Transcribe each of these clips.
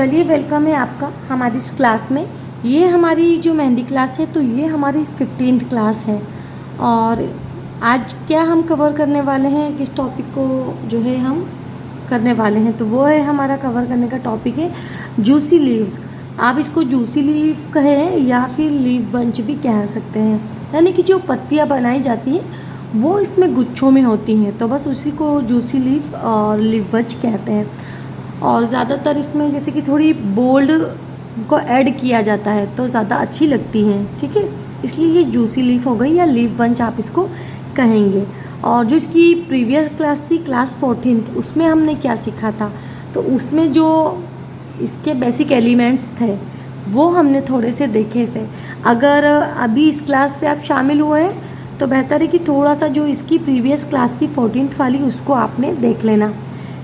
चलिए, वेलकम है आपका हमारी इस क्लास में। ये हमारी जो मेहंदी क्लास है तो ये हमारी 15th क्लास है। और आज क्या हम कवर करने वाले हैं, किस टॉपिक को जो है हम करने वाले हैं, तो वो है हमारा कवर करने का टॉपिक है जूसी लीव्स। आप इसको जूसी लीव कहें या फिर लीव बंच भी कह सकते हैं, यानी कि जो पत्तियां बनाई जाती हैं वो इसमें गुच्छों में होती हैं, तो बस उसी को जूसी लीव और लीव बंच कहते हैं। और ज़्यादातर इसमें जैसे कि थोड़ी बोल्ड को ऐड किया जाता है तो ज़्यादा अच्छी लगती हैं, ठीक है, इसलिए ये जूसी लीफ हो गई या लीफ बंच आप इसको कहेंगे। और जो इसकी प्रीवियस क्लास थी, क्लास 14th, उसमें हमने क्या सीखा था, तो उसमें जो इसके बेसिक एलिमेंट्स थे वो हमने थोड़े से देखे से। अगर अभी इस क्लास से आप शामिल हुए हैं तो बेहतर है कि थोड़ा सा जो इसकी प्रीवियस क्लास थी 14th वाली, उसको आपने देख लेना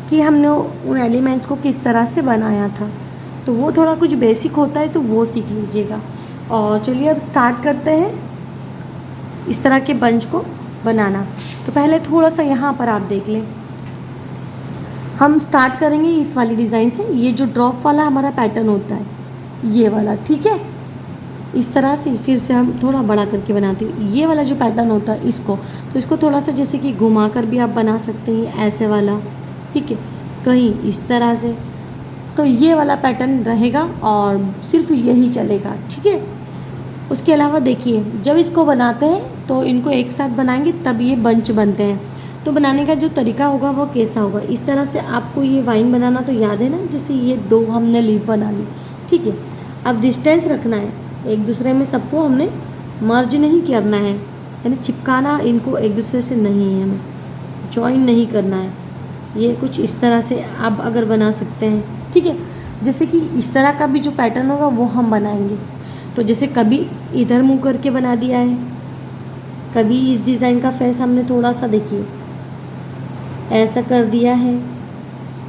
कि हमने उन एलिमेंट्स को किस तरह से बनाया था, तो वो थोड़ा कुछ बेसिक होता है तो वो सीख लीजिएगा। और चलिए अब स्टार्ट करते हैं इस तरह के बंच को बनाना। तो पहले थोड़ा सा यहाँ पर आप देख लें, हम स्टार्ट करेंगे इस वाली डिज़ाइन से। ये जो ड्रॉप वाला हमारा पैटर्न होता है ये वाला, ठीक है, इस तरह से फिर से हम थोड़ा बड़ा करके बनाते हैं। ये वाला जो पैटर्न होता है इसको, तो इसको थोड़ा सा जैसे कि घुमा कर भी आप बना सकते हैं, ऐसे वाला, ठीक है, कहीं इस तरह से, तो ये वाला पैटर्न रहेगा और सिर्फ यही चलेगा, ठीक है। उसके अलावा देखिए, जब इसको बनाते हैं तो इनको एक साथ बनाएंगे तब ये बंच बनते हैं। तो बनाने का जो तरीका होगा वो कैसा होगा, इस तरह से आपको ये वाइन बनाना तो याद है ना, जैसे ये दो हमने लीफ बना ली, ठीक है। अब डिस्टेंस रखना है एक दूसरे में, सबको हमने मर्ज नहीं करना है, यानी चिपकाना इनको एक दूसरे से नहीं है, हमें जॉइन नहीं करना है। ये कुछ इस तरह से आप अगर बना सकते हैं, ठीक है। जैसे कि इस तरह का भी जो पैटर्न होगा वो हम बनाएंगे, तो जैसे कभी इधर मुंह करके बना दिया है, कभी इस डिज़ाइन का फेस हमने थोड़ा सा देखिए ऐसा कर दिया है,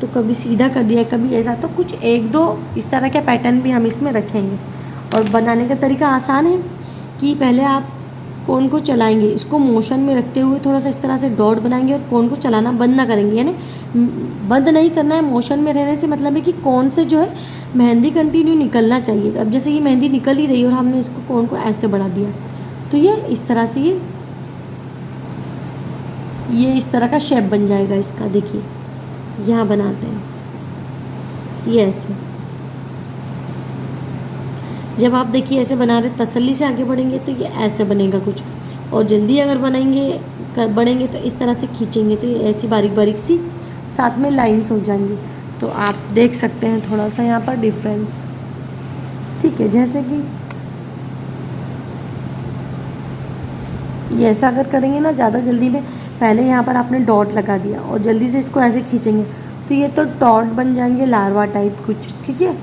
तो कभी सीधा कर दिया है, कभी ऐसा, तो कुछ एक दो इस तरह के पैटर्न भी हम इसमें रखेंगे। और बनाने का तरीका आसान है कि पहले आप कोन को चलाएंगे, इसको मोशन में रखते हुए थोड़ा सा इस तरह से डॉट बनाएंगे और कोन को चलाना बंद ना करेंगे, यानी बंद नहीं करना है। मोशन में रहने से मतलब है कि कोन से जो है मेहंदी कंटिन्यू निकलना चाहिए। अब जैसे ये मेहंदी निकल ही रही है और हमने इसको कोन को ऐसे बढ़ा दिया, तो ये इस तरह से ये इस तरह का शेप बन जाएगा इसका। देखिए यहाँ बनाते हैं ये ऐसे, जब आप देखिए ऐसे बना रहे तसल्ली से आगे बढ़ेंगे तो ये ऐसे बनेगा कुछ, और जल्दी अगर बढ़ेंगे तो इस तरह से खींचेंगे तो ये ऐसी बारीक बारीक सी साथ में लाइंस हो जाएंगी। तो आप देख सकते हैं थोड़ा सा यहाँ पर डिफरेंस, ठीक है। जैसे कि ये ऐसा अगर करेंगे ना ज़्यादा जल्दी में, पहले यहाँ पर आपने डॉट लगा दिया और जल्दी से इसको ऐसे खींचेंगे तो ये तो डॉट बन जाएंगे लार्वा टाइप कुछ, ठीक है।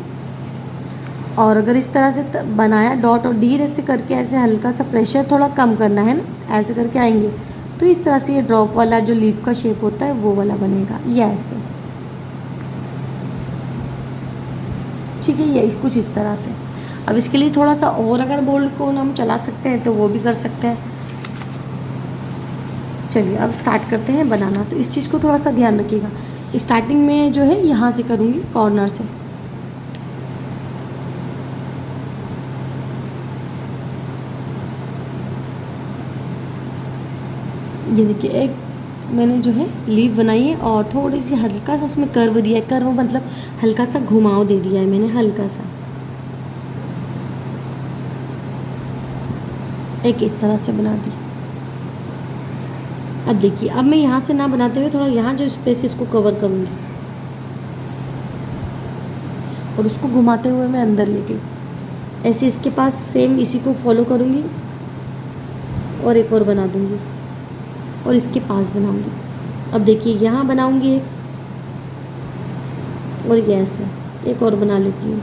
और अगर इस तरह से बनाया डॉट और धीरे से करके ऐसे हल्का सा प्रेशर थोड़ा कम करना है ना, ऐसे करके आएंगे तो इस तरह से ये ड्रॉप वाला जो लीफ का शेप होता है वो वाला बनेगा, ये ऐसे, ठीक है। ये कुछ इस तरह से। अब इसके लिए थोड़ा सा और अगर बोल्ड को हम चला सकते हैं तो वो भी कर सकते हैं। चलिए अब स्टार्ट करते हैं बनाना। तो इस चीज़ को थोड़ा सा ध्यान रखिएगा, स्टार्टिंग में जो है यहाँ से करूँगी कॉर्नर से, ये देखिए एक मैंने जो है लीफ बनाई है और थोड़ी सी हल्का सा उसमें कर्व दिया है, कर्व मतलब हल्का सा घुमाव दे दिया है मैंने, हल्का सा एक इस तरह से बना दी। अब देखिए, अब मैं यहाँ से ना बनाते हुए थोड़ा यहाँ जो स्पेस इसको कवर करूँगी और उसको घुमाते हुए मैं अंदर ले गई, ऐसे इसके पास सेम इसी को फॉलो करूँगी और एक और बना दूँगी और इसके पास बनाऊंगी। अब देखिए यहाँ बनाऊंगी एक, और ये ऐसे एक और बना लेती हूँ,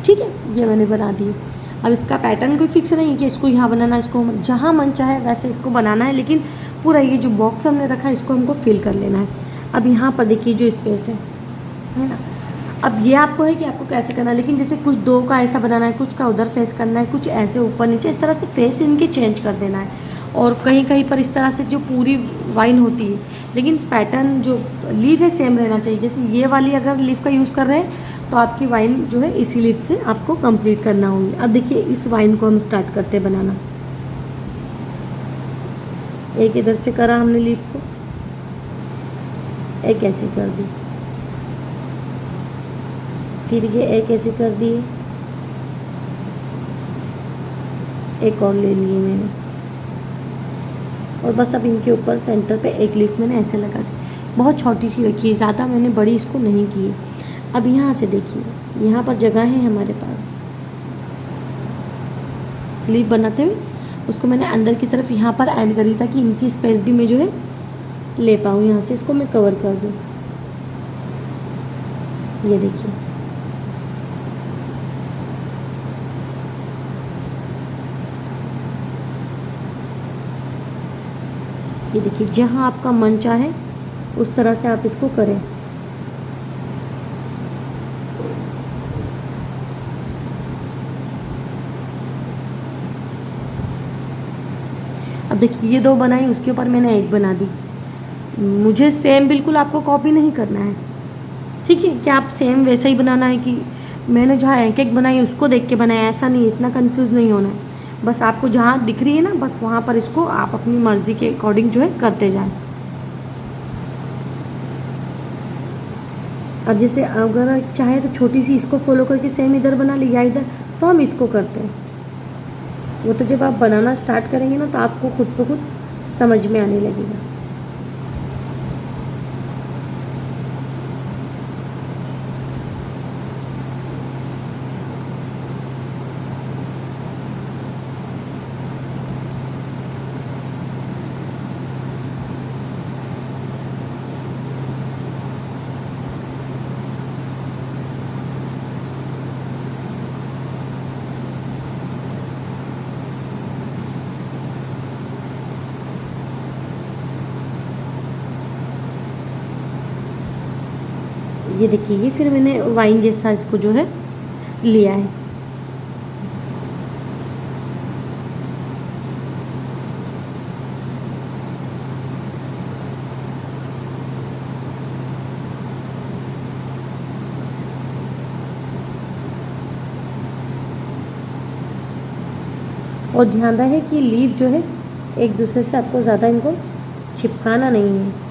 ठीक है। ये मैंने बना दी। अब इसका पैटर्न कोई फिक्स नहीं कि इसको यहाँ बनाना, इसको जहाँ मन चाहे वैसे इसको बनाना है, लेकिन पूरा ये जो बॉक्स हमने रखा है इसको हमको फिल कर लेना है। अब यहाँ पर देखिए जो स्पेस है ना, अब ये आपको है कि आपको कैसे करना है, लेकिन जैसे कुछ दो का ऐसा बनाना है, कुछ का उधर फेस करना है, कुछ ऐसे ऊपर नीचे, इस तरह से फेस इनके चेंज कर देना है। और कहीं कहीं पर इस तरह से जो पूरी वाइन होती है, लेकिन पैटर्न जो लीफ है सेम रहना चाहिए। जैसे ये वाली अगर लीफ का यूज़ कर रहे हैं तो आपकी वाइन जो है इसी लीफ से आपको कंप्लीट करना होगी। अब देखिए इस वाइन को हम स्टार्ट करते हैं बनाना। एक इधर से करा हमने लीफ को, एक ऐसे कर दी, फिर ये एक ऐसे कर दिए, एक और ले लिए मैंने, और बस अब इनके ऊपर सेंटर पे एक लीफ मैंने ऐसे लगा दी। बहुत छोटी सी रखी है, ज़्यादा मैंने बड़ी इसको नहीं की है। अब यहाँ से देखिए, यहाँ पर जगह है हमारे पास लीफ बनाते हुए, उसको मैंने अंदर की तरफ यहाँ पर ऐड करी ताकि इनकी स्पेस भी मैं जो है ले पाऊँ। यहाँ से इसको मैं कवर कर दूँ। ये देखिए, ये देखिए, जहाँ आपका मन चाहे उस तरह से आप इसको करें। अब देखिए ये 2 बनाई, उसके ऊपर मैंने एक बना दी। मुझे सेम बिल्कुल आपको कॉपी नहीं करना है, ठीक है? क्या आप सेम वैसा ही बनाना है कि मैंने जहाँ एक एक बनाई उसको देख के बनाया, ऐसा नहीं, इतना कंफ्यूज नहीं होना है। बस आपको जहाँ दिख रही है ना, बस वहाँ पर इसको आप अपनी मर्ज़ी के अकॉर्डिंग जो है करते जाएं। अब जैसे अगर चाहे तो छोटी सी इसको फॉलो करके सेम इधर बना ली या इधर, तो हम इसको करते हैं। वो तो जब आप बनाना स्टार्ट करेंगे ना तो आपको खुद ब खुद समझ में आने लगेगा। ये देखिए, ये फिर मैंने वाइन जैसा इसको जो है लिया है। और ध्यान रहे कि लीफ जो है एक दूसरे से आपको ज़्यादा इनको चिपकाना नहीं है।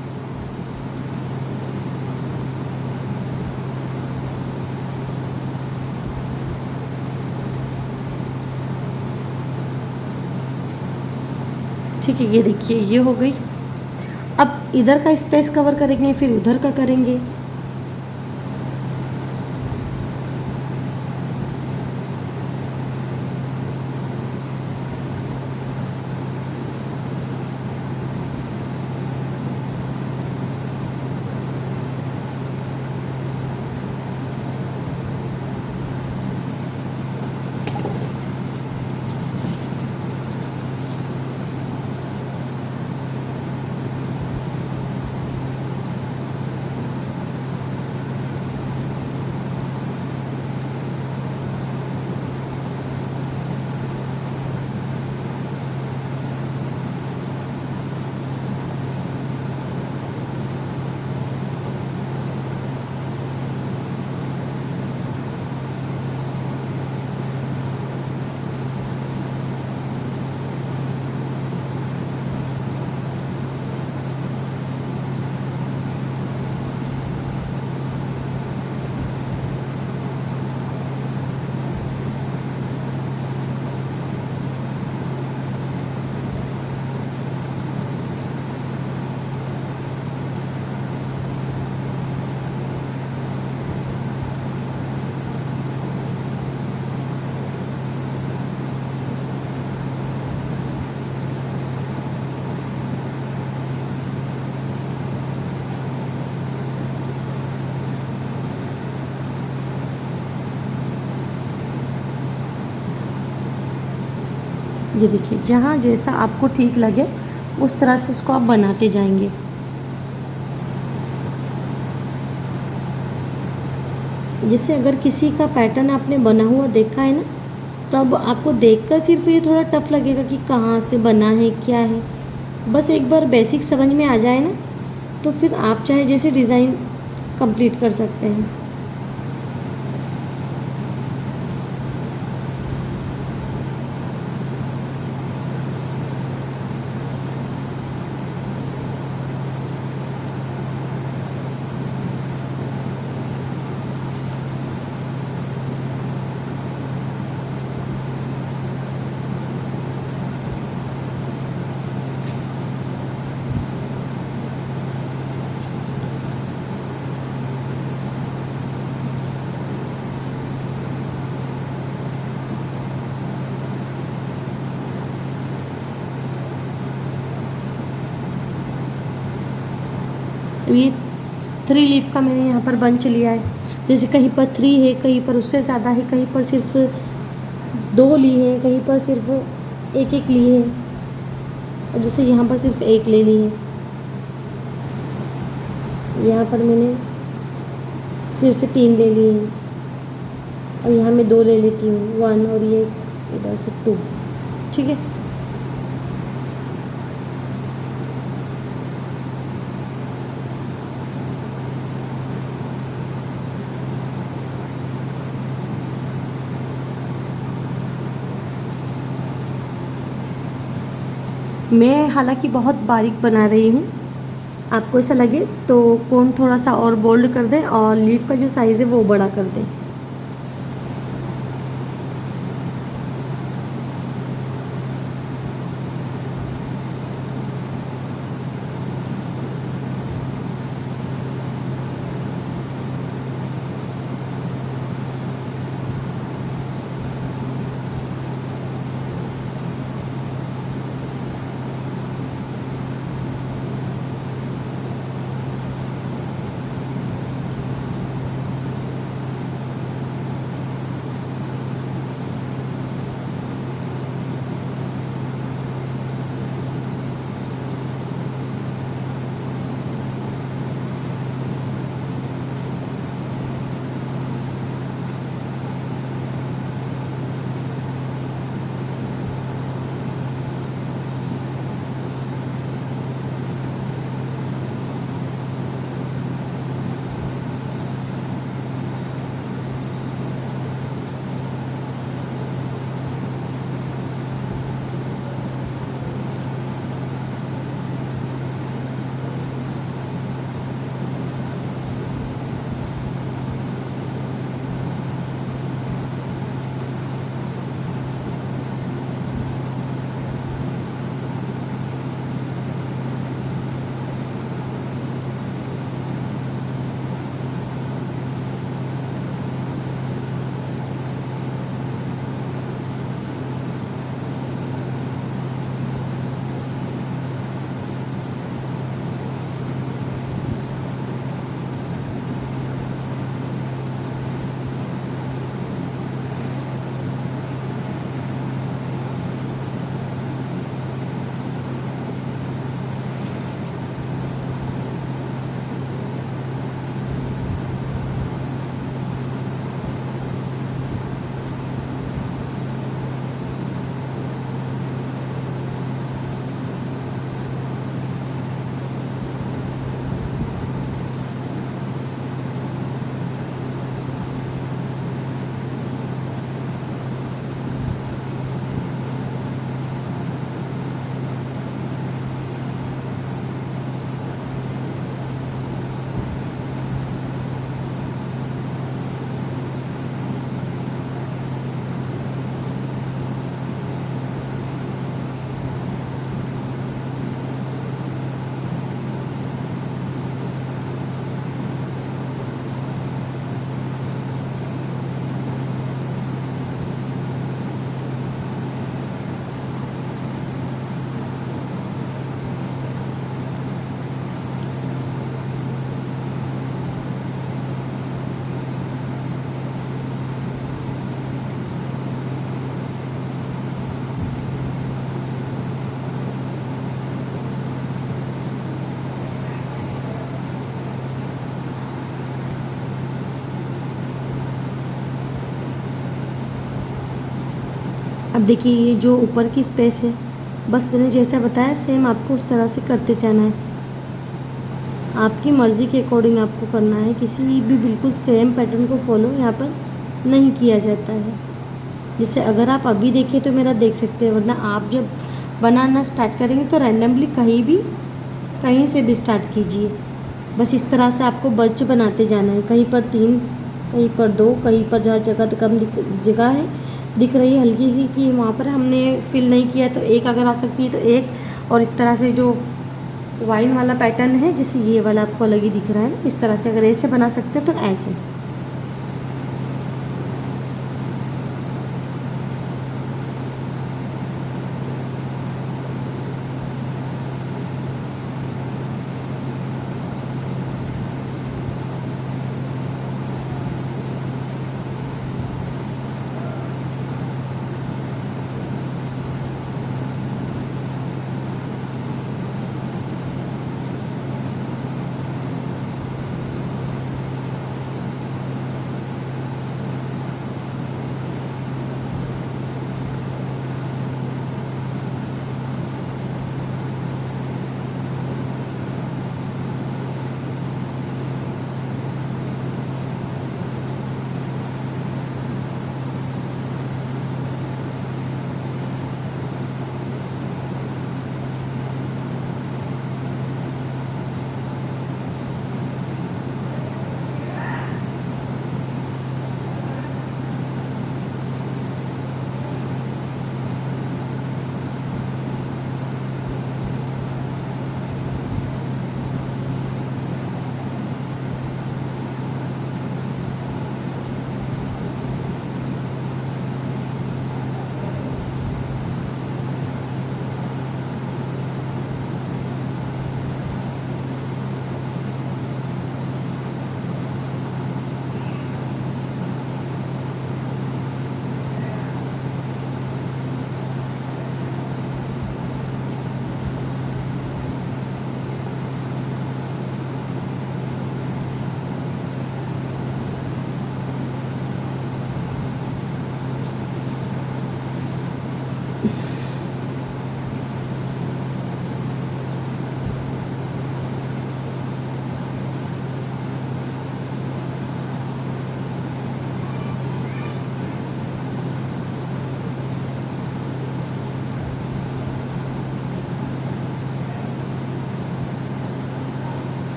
ठीक है, ये देखिए ये हो गई। अब इधर का स्पेस कवर करेंगे, फिर उधर का करेंगे। ये देखिए, जहाँ जैसा आपको ठीक लगे उस तरह से इसको आप बनाते जाएंगे। जैसे अगर किसी का पैटर्न आपने बना हुआ देखा है ना, तब आपको देखकर सिर्फ ये थोड़ा टफ लगेगा कि कहाँ से बना है, क्या है। बस एक बार बेसिक समझ में आ जाए ना, तो फिर आप चाहे जैसे डिज़ाइन कंप्लीट कर सकते हैं। अब ये 3 लीफ का मैंने यहाँ पर बंच लिया है। जैसे कहीं पर 3 है, कहीं पर उससे ज़्यादा है, कहीं पर सिर्फ 2 लिए हैं, कहीं पर सिर्फ एक एक लिए हैं। अब जैसे यहाँ पर सिर्फ एक ले ली है, यहाँ पर मैंने फिर से 3 ले लिए हैं, और यहाँ मैं 2 ले लेती हूँ, 1, और ये इधर से 2। ठीक है, मैं हालांकि बहुत बारीक बना रही हूँ। आपको ऐसा लगे तो कोन थोड़ा सा और बोल्ड कर दें और लीफ का जो साइज़ है वो बड़ा कर दें। अब देखिए ये जो ऊपर की स्पेस है, बस मैंने जैसा बताया सेम आपको उस तरह से करते जाना है। आपकी मर्ज़ी के अकॉर्डिंग आपको करना है, किसी भी बिल्कुल सेम पैटर्न को फॉलो यहाँ पर नहीं किया जाता है। जैसे अगर आप अभी देखें तो मेरा देख सकते हैं, वरना आप जब बनाना स्टार्ट करेंगे तो रैंडमली कहीं से भी स्टार्ट कीजिए। बस इस तरह से आपको बच बनाते जाना है, कहीं पर 3, कहीं पर 2, कहीं पर जहाँ जगह कम जगह है दिख रही है हल्की सी कि वहाँ पर हमने फिल नहीं किया तो 1 अगर आ सकती है तो 1। और इस तरह से जो वाइन वाला पैटर्न है, जैसे ये वाला आपको अलग ही दिख रहा है, इस तरह से अगर ऐसे बना सकते हो तो ऐसे।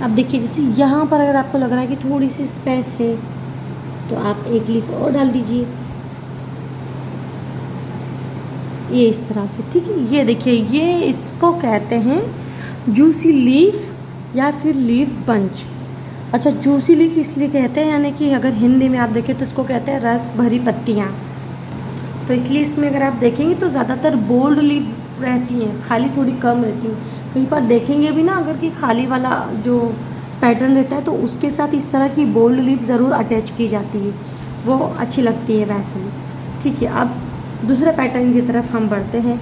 अब देखिए जैसे यहाँ पर अगर आपको लग रहा है कि थोड़ी सी स्पेस है तो आप एक लीफ और डाल दीजिए, ये इस तरह से, ठीक है। ये देखिए ये इसको कहते हैं जूसी लीफ या फिर लीफ बंच। अच्छा, जूसी लीफ इसलिए कहते हैं, यानी कि अगर हिंदी में आप देखें तो इसको कहते हैं रस भरी पत्तियाँ। तो इसलिए इसमें अगर आप देखेंगे तो ज़्यादातर बोल्ड लीफ रहती हैं, खाली थोड़ी कम रहती हैं। कई बार देखेंगे भी ना अगर कि खाली वाला जो पैटर्न रहता है तो उसके साथ इस तरह की बोल्ड लीफ ज़रूर अटैच की जाती है, वो अच्छी लगती है वैसे भी, ठीक है। अब दूसरे पैटर्न की तरफ हम बढ़ते हैं।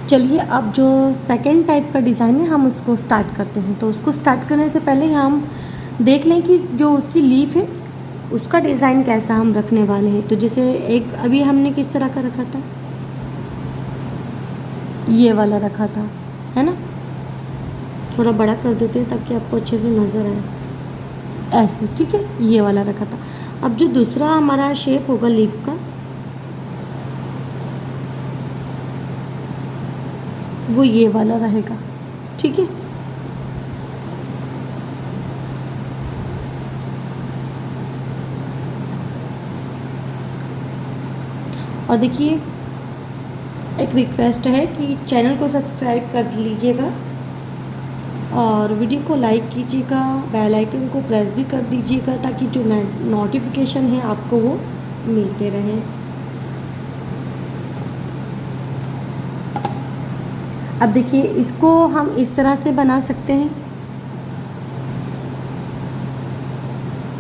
चलिए अब जो सेकंड टाइप का डिज़ाइन है हम उसको स्टार्ट करते हैं। तो उसको स्टार्ट करने से पहले हम देख लें कि जो उसकी लीफ है उसका डिज़ाइन कैसा हम रखने वाले हैं। तो जैसे एक अभी हमने किस तरह का रखा था, ये वाला रखा था, है ना। थोड़ा बड़ा कर देते हैं ताकि आपको अच्छे से नज़र आए, ऐसे, ठीक है। ये वाला रखा था। अब जो दूसरा हमारा शेप होगा लीफ का, वो ये वाला रहेगा, ठीक है। और देखिए एक रिक्वेस्ट है कि चैनल को सब्सक्राइब कर लीजिएगा और वीडियो को लाइक कीजिएगा, बेल आइकन को प्रेस भी कर दीजिएगा ताकि जो नोटिफिकेशन है आपको वो मिलते रहें। अब देखिए इसको हम इस तरह से बना सकते हैं।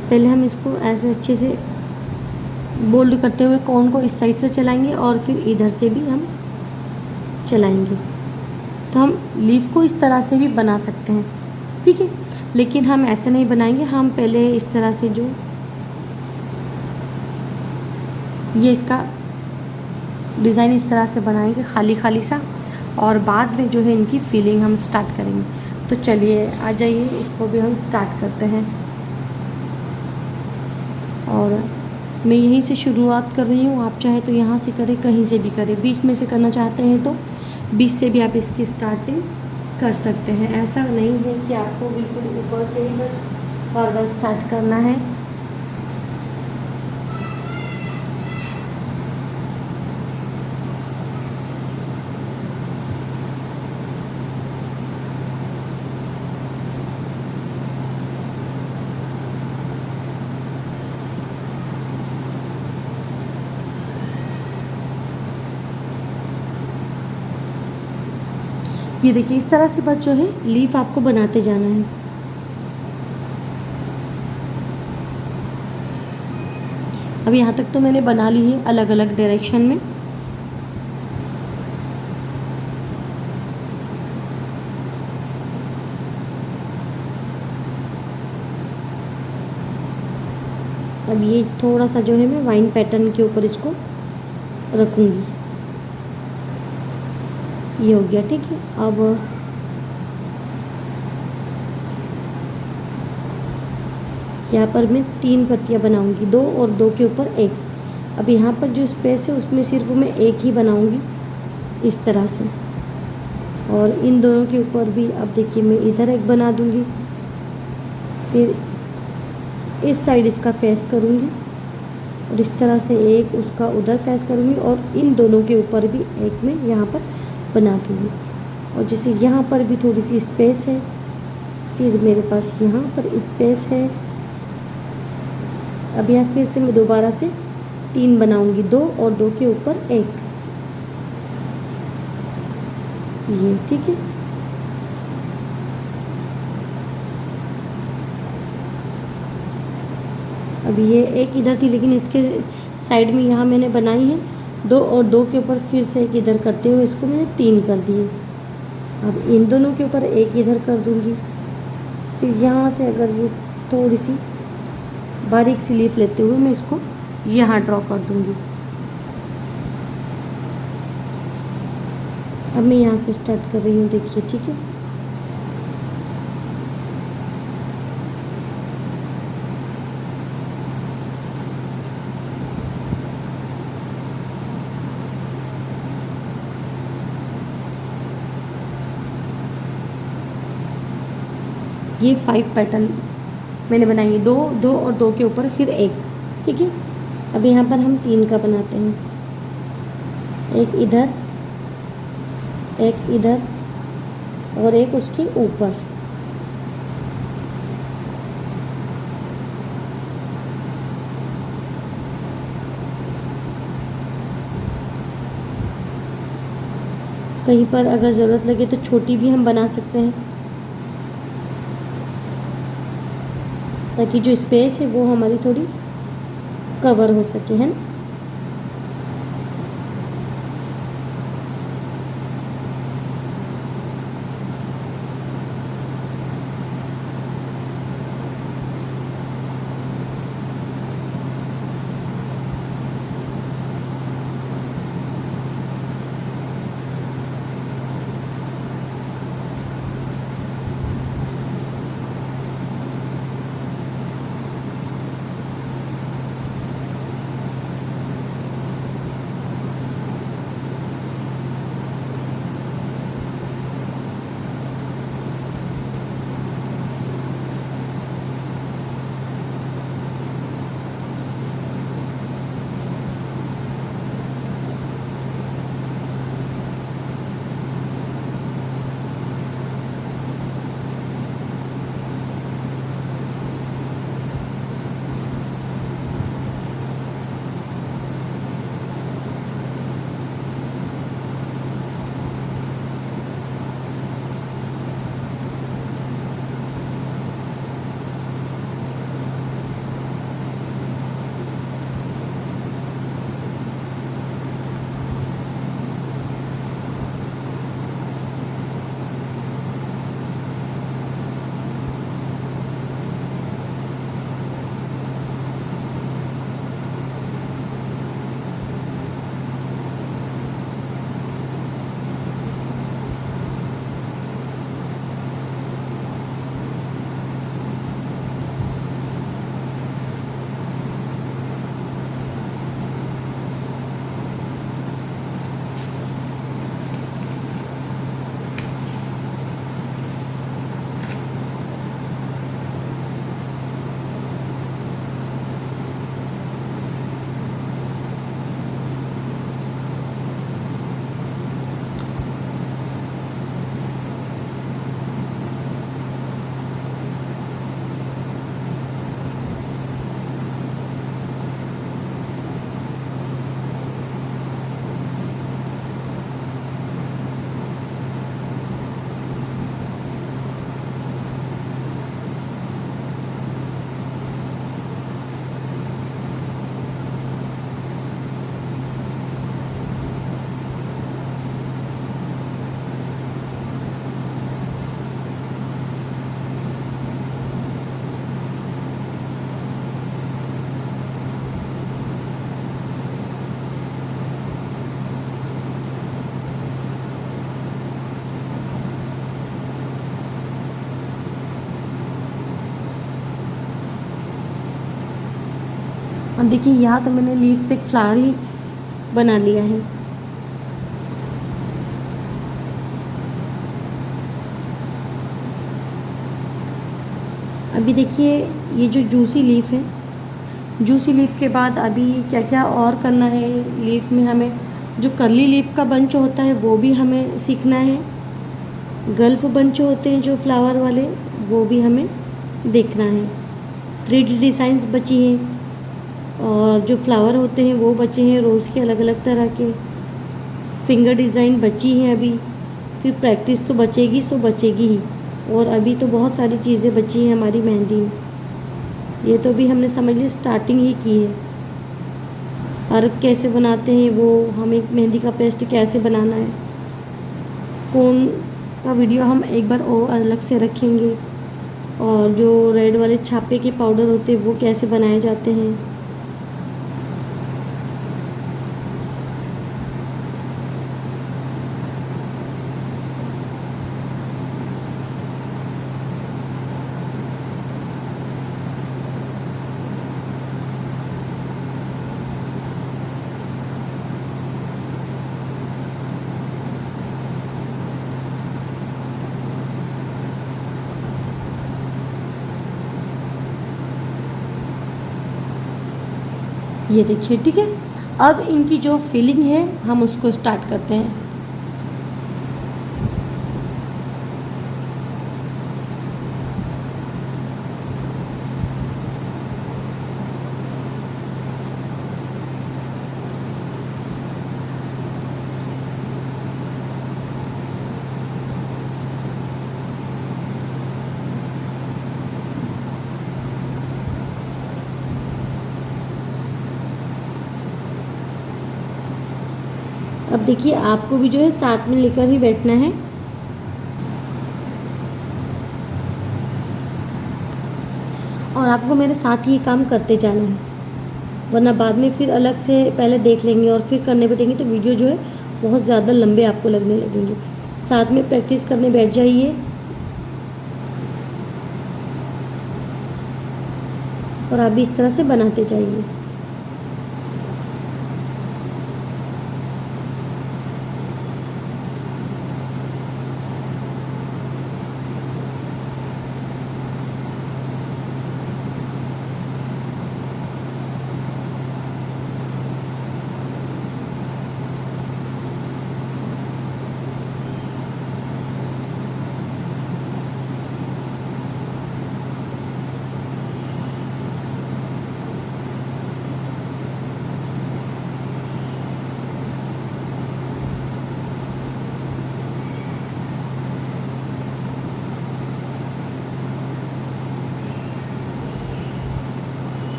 पहले हम इसको ऐसे अच्छे से बोल्ड करते हुए कोन को इस साइड से चलाएंगे और फिर इधर से भी हम चलाएंगे। तो हम लीफ को इस तरह से भी बना सकते हैं, ठीक है। लेकिन हम ऐसे नहीं बनाएंगे, हम पहले इस तरह से जो ये इसका डिज़ाइन इस तरह से बनाएंगे खाली खाली सा, और बाद में जो है इनकी फिलिंग हम स्टार्ट करेंगे। तो चलिए आ जाइए, इसको भी हम स्टार्ट करते हैं। और मैं यहीं से शुरुआत कर रही हूँ, आप चाहे तो यहाँ से करें, कहीं से भी करें। बीच में से करना चाहते हैं तो बीच से भी आप इसकी स्टार्टिंग कर सकते हैं। ऐसा नहीं है कि आपको बिल्कुल ऊपर से ही बस बार बार स्टार्ट करना है। ये देखिए इस तरह से बस जो है लीफ आपको बनाते जाना है। अब यहाँ तक तो मैंने बना ली है अलग अलग डायरेक्शन में। अब ये थोड़ा सा जो है मैं वाइन पैटर्न के ऊपर इसको रखूँगी। ये हो गया, ठीक है। अब यहाँ पर मैं 3 पत्तियाँ बनाऊंगी, 2 और 2 के ऊपर 1। अब यहाँ पर जो स्पेस है उसमें सिर्फ मैं 1 ही बनाऊंगी इस तरह से, और इन दोनों के ऊपर भी अब देखिए मैं इधर 1 बना दूंगी, फिर इस साइड इसका फेस करूँगी और इस तरह से 1 उसका उधर फेस करूँगी, और इन दोनों के ऊपर भी 1 मैं यहाँ पर बना दूँगी। और जैसे यहाँ पर भी थोड़ी सी स्पेस है, फिर मेरे पास यहाँ पर स्पेस है। अब यहाँ फिर से मैं दोबारा से 3 बनाऊँगी, 2 और 2 के ऊपर 1, ये ठीक है। अब ये 1 इधर थी लेकिन इसके साइड में यहाँ मैंने बनाई है 2 और 2 के ऊपर फिर से 1 इधर करते हुए इसको मैंने 3 कर दिए। अब इन दोनों के ऊपर 1 इधर कर दूँगी, फिर यहाँ से अगर ये थोड़ी सी बारीक सी लीफ लेते हुए मैं इसको यहाँ ड्रॉ कर दूँगी। अब मैं यहाँ से स्टार्ट कर रही हूँ, देखिए ठीक है। ये 5 पेटल मैंने बनाई है, 2 2 और 2 के ऊपर फिर एक। ठीक है, अब यहाँ पर हम 3 का बनाते हैं, एक इधर, एक इधर और एक उसके ऊपर। कहीं पर अगर ज़रूरत लगे तो छोटी भी हम बना सकते हैं, ताकि जो स्पेस है वो हमारी थोड़ी कवर हो सके, है ना। और देखिए यहाँ तो मैंने लीफ से एक फ्लावर ही बना लिया है। अभी देखिए ये जो जूसी लीफ है, जूसी लीफ के बाद अभी क्या क्या और करना है लीफ में, हमें जो कर्ली लीफ का बंच होता है वो भी हमें सीखना है, गल्फ बंच होते हैं जो फ्लावर वाले वो भी हमें देखना है, 3D डिज़ाइंस बची हैं और जो फ्लावर होते हैं वो बचे हैं रोज़ के अलग अलग तरह के, फिंगर डिज़ाइन बची हैं अभी, फिर प्रैक्टिस तो बचेगी सो बचेगी ही, और अभी तो बहुत सारी चीज़ें बची हैं हमारी मेहंदी में। ये तो भी हमने समझ लिया स्टार्टिंग ही की है। अर्क कैसे बनाते हैं वो, हमें मेहंदी का पेस्ट कैसे बनाना है, कौन का वीडियो हम एक बार और अलग से रखेंगे, और जो रेड वाले छापे के पाउडर होते हैं वो कैसे बनाए जाते हैं। ये देखिए, ठीक है। अब इनकी जो फिलिंग है हम उसको स्टार्ट करते हैं। अब देखिए, आपको भी जो है साथ में लेकर ही बैठना है। और आपको मेरे साथ ही काम करते जाना है, वरना बाद में फिर अलग से पहले देख लेंगे और फिर करने बैठेंगे तो वीडियो जो है बहुत ज़्यादा लंबे आपको लगने लगेंगे। साथ में प्रैक्टिस करने बैठ जाइए और आप भी इस तरह से बनाते जाइए।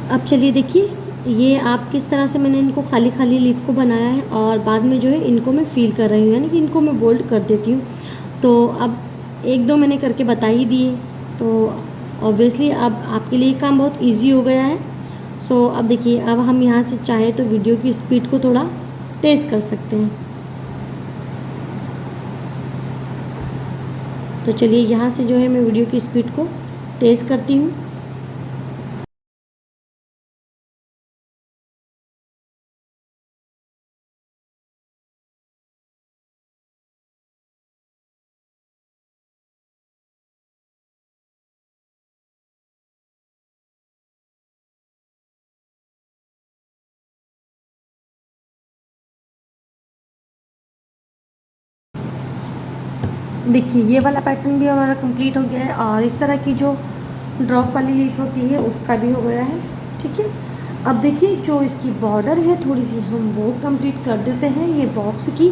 अब चलिए देखिए, ये आप किस तरह से मैंने इनको खाली खाली लीफ को बनाया है और बाद में जो है इनको मैं फील कर रही हूँ, यानी कि इनको मैं बोल्ड कर देती हूँ। तो अब एक दो मैंने करके बता ही दिए, तो ऑब्वियसली अब आपके लिए काम बहुत इजी हो गया है। सो अब देखिए, अब हम यहाँ से चाहे तो वीडियो की स्पीड को थोड़ा तेज़ कर सकते हैं। तो चलिए, यहाँ से जो है मैं वीडियो की स्पीड को तेज़ करती हूँ। देखिए, ये वाला पैटर्न भी हमारा कंप्लीट हो गया है और इस तरह की जो ड्रॉप वाली लीफ होती है उसका भी हो गया है, ठीक है। अब देखिए, जो इसकी बॉर्डर है थोड़ी सी हम वो कंप्लीट कर देते हैं ये बॉक्स की।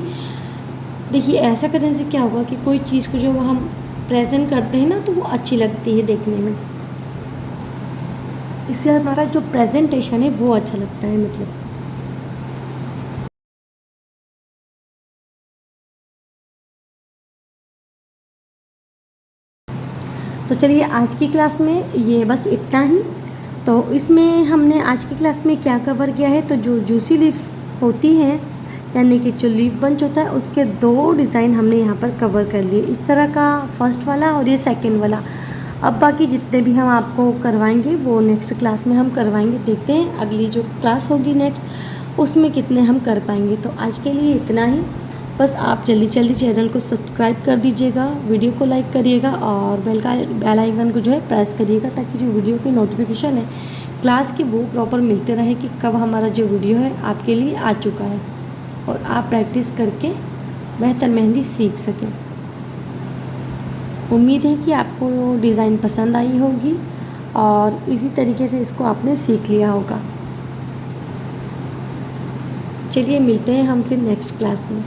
देखिए, ऐसा करने से क्या होगा कि कोई चीज़ को जो हम प्रेजेंट करते हैं ना तो वो अच्छी लगती है देखने में, इससे हमारा जो प्रेजेंटेशन है वो अच्छा लगता है मतलब। तो चलिए, आज की क्लास में ये बस इतना ही। तो इसमें हमने आज की क्लास में क्या कवर किया है, तो जो जूसी लीफ होती है यानी कि जो लीफ बंच होता है उसके दो डिज़ाइन हमने यहाँ पर कवर कर लिए, इस तरह का फर्स्ट वाला और ये सेकंड वाला। अब बाकी जितने भी हम आपको करवाएंगे वो नेक्स्ट क्लास में हम करवाएंगे, देखते हैं अगली जो क्लास होगी नेक्स्ट उसमें कितने हम कर पाएंगे। तो आज के लिए इतना ही, बस आप जल्दी जल्दी चैनल को सब्सक्राइब कर दीजिएगा, वीडियो को लाइक करिएगा और बेल आइकन को जो है प्रेस करिएगा, ताकि जो वीडियो की नोटिफिकेशन है क्लास की वो प्रॉपर मिलते रहे कि कब हमारा जो वीडियो है आपके लिए आ चुका है और आप प्रैक्टिस करके बेहतर मेहंदी सीख सकें। उम्मीद है कि आपको डिज़ाइन पसंद आई होगी और इसी तरीके से इसको आपने सीख लिया होगा। चलिए, मिलते हैं हम फिर नेक्स्ट क्लास में।